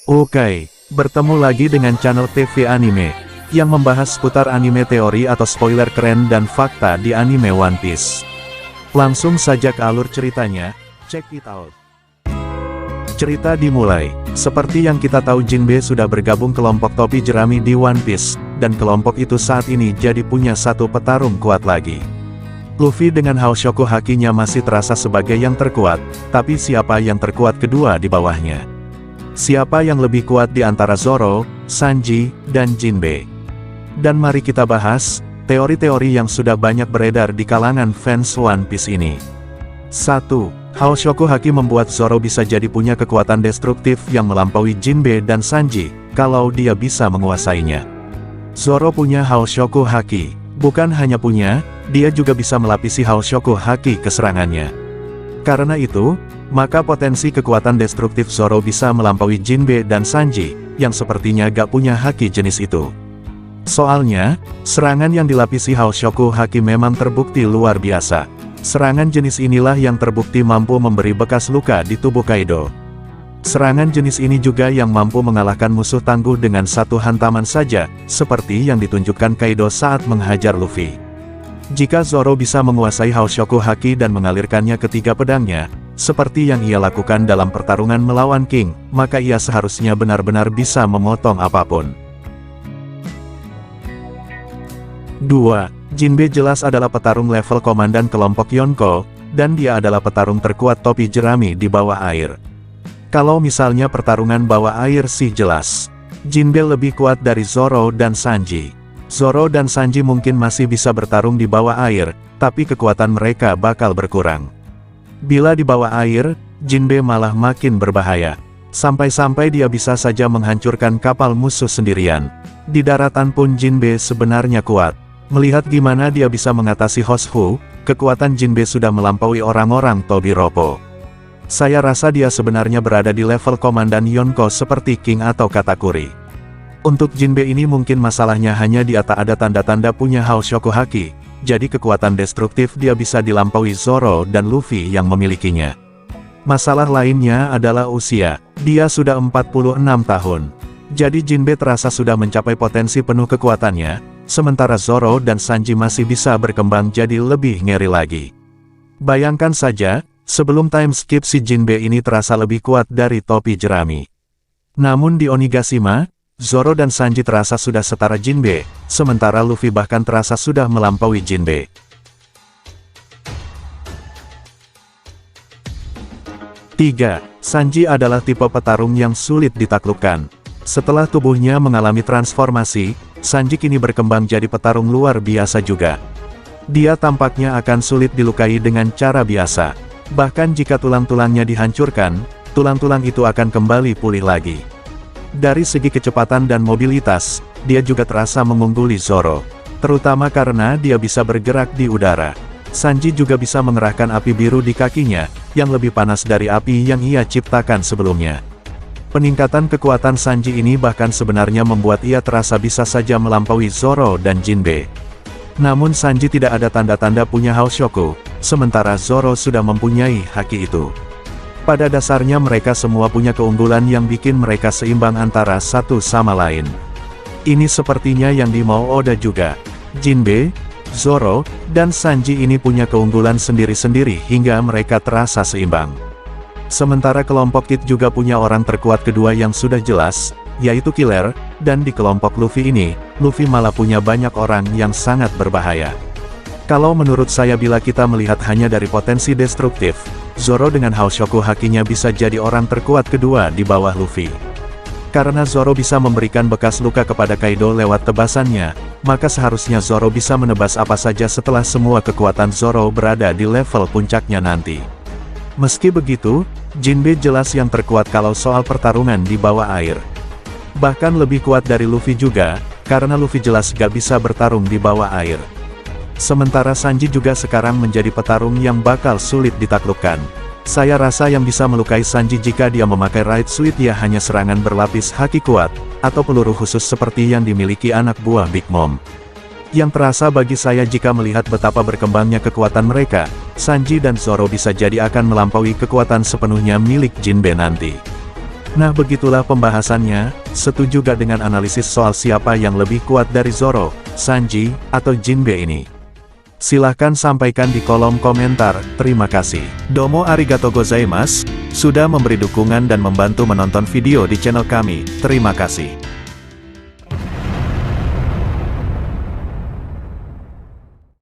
Oke, bertemu lagi dengan channel TV Anime, yang membahas seputar anime teori atau spoiler keren dan fakta di anime One Piece. Langsung saja ke alur ceritanya, check it out. Cerita dimulai, seperti yang kita tahu Jinbe sudah bergabung kelompok topi jerami di One Piece, dan kelompok itu saat ini jadi punya satu petarung kuat lagi. Luffy dengan Haoshoku Haki-nya masih terasa sebagai yang terkuat, tapi siapa yang terkuat kedua di bawahnya? Siapa yang lebih kuat di antara Zoro, Sanji, dan Jinbe? Dan mari kita bahas teori-teori yang sudah banyak beredar di kalangan fans One Piece ini. 1. Haoshoku Haki membuat Zoro bisa jadi punya kekuatan destruktif yang melampaui Jinbe dan Sanji, kalau dia bisa menguasainya. Zoro punya Haoshoku Haki, bukan hanya punya, dia juga bisa melapisi Haoshoku Haki keserangannya. Karena itu, maka potensi kekuatan destruktif Zoro bisa melampaui Jinbe dan Sanji, yang sepertinya gak punya haki jenis itu. Soalnya, serangan yang dilapisi Haoshoku Haki memang terbukti luar biasa. Serangan jenis inilah yang terbukti mampu memberi bekas luka di tubuh Kaido. Serangan jenis ini juga yang mampu mengalahkan musuh tangguh dengan satu hantaman saja, seperti yang ditunjukkan Kaido saat menghajar Luffy. Jika Zoro bisa menguasai Haoshoku Haki dan mengalirkannya ke tiga pedangnya, seperti yang ia lakukan dalam pertarungan melawan King, maka ia seharusnya benar-benar bisa memotong apapun. 2. Jinbe jelas adalah petarung level komandan kelompok Yonko, dan dia adalah petarung terkuat topi jerami di bawah air. Kalau misalnya pertarungan bawah air sih jelas, Jinbe lebih kuat dari Zoro dan Sanji. Zoro dan Sanji mungkin masih bisa bertarung di bawah air, tapi kekuatan mereka bakal berkurang. Bila di bawah air, Jinbe malah makin berbahaya. Sampai-sampai dia bisa saja menghancurkan kapal musuh sendirian. Di daratan pun Jinbe sebenarnya kuat. Melihat gimana dia bisa mengatasi Hoshu, kekuatan Jinbe sudah melampaui orang-orang Tobiropo. Saya rasa dia sebenarnya berada di level komandan Yonko seperti King atau Katakuri. Untuk Jinbe ini mungkin masalahnya hanya di tak ada tanda-tanda punya Haoshoku Haki, jadi kekuatan destruktif dia bisa dilampaui Zoro dan Luffy yang memilikinya. Masalah lainnya adalah usia, dia sudah 46 tahun. Jadi Jinbe terasa sudah mencapai potensi penuh kekuatannya, sementara Zoro dan Sanji masih bisa berkembang jadi lebih ngeri lagi. Bayangkan saja, sebelum time skip si Jinbe ini terasa lebih kuat dari topi jerami. Namun di Onigashima, Zoro dan Sanji terasa sudah setara Jinbe, sementara Luffy bahkan terasa sudah melampaui Jinbe. 3. Sanji adalah tipe petarung yang sulit ditaklukkan. Setelah tubuhnya mengalami transformasi, Sanji kini berkembang jadi petarung luar biasa juga. Dia tampaknya akan sulit dilukai dengan cara biasa. Bahkan jika tulang-tulangnya dihancurkan, tulang-tulang itu akan kembali pulih lagi. Dari segi kecepatan dan mobilitas, dia juga terasa mengungguli Zoro. Terutama karena dia bisa bergerak di udara. Sanji juga bisa mengerahkan api biru di kakinya, yang lebih panas dari api yang ia ciptakan sebelumnya. Peningkatan kekuatan Sanji ini bahkan sebenarnya membuat ia terasa bisa saja melampaui Zoro dan Jinbe. Namun Sanji tidak ada tanda-tanda punya Haoshoku, sementara Zoro sudah mempunyai haki itu. Pada dasarnya mereka semua punya keunggulan yang bikin mereka seimbang antara satu sama lain. Ini sepertinya yang dimau Oda juga. Jinbe, Zoro, dan Sanji ini punya keunggulan sendiri-sendiri hingga mereka terasa seimbang. Sementara kelompok Kid juga punya orang terkuat kedua yang sudah jelas, yaitu Killer, dan di kelompok Luffy ini, Luffy malah punya banyak orang yang sangat berbahaya. Kalau menurut saya bila kita melihat hanya dari potensi destruktif, Zoro dengan Haoshoku Haki-nya bisa jadi orang terkuat kedua di bawah Luffy. Karena Zoro bisa memberikan bekas luka kepada Kaido lewat tebasannya, maka seharusnya Zoro bisa menebas apa saja setelah semua kekuatan Zoro berada di level puncaknya nanti. Meski begitu, Jinbe jelas yang terkuat kalau soal pertarungan di bawah air. Bahkan lebih kuat dari Luffy juga, karena Luffy jelas gak bisa bertarung di bawah air. Sementara Sanji juga sekarang menjadi petarung yang bakal sulit ditaklukkan. Saya rasa yang bisa melukai Sanji jika dia memakai Right Suit ya hanya serangan berlapis haki kuat, atau peluru khusus seperti yang dimiliki anak buah Big Mom. Yang terasa bagi saya jika melihat betapa berkembangnya kekuatan mereka, Sanji dan Zoro bisa jadi akan melampaui kekuatan sepenuhnya milik Jinbe nanti. Nah begitulah pembahasannya, setuju gak dengan analisis soal siapa yang lebih kuat dari Zoro, Sanji, atau Jinbe ini? Silahkan sampaikan di kolom komentar, terima kasih. Domo arigato gozaimasu, sudah memberi dukungan dan membantu menonton video di channel kami, terima kasih.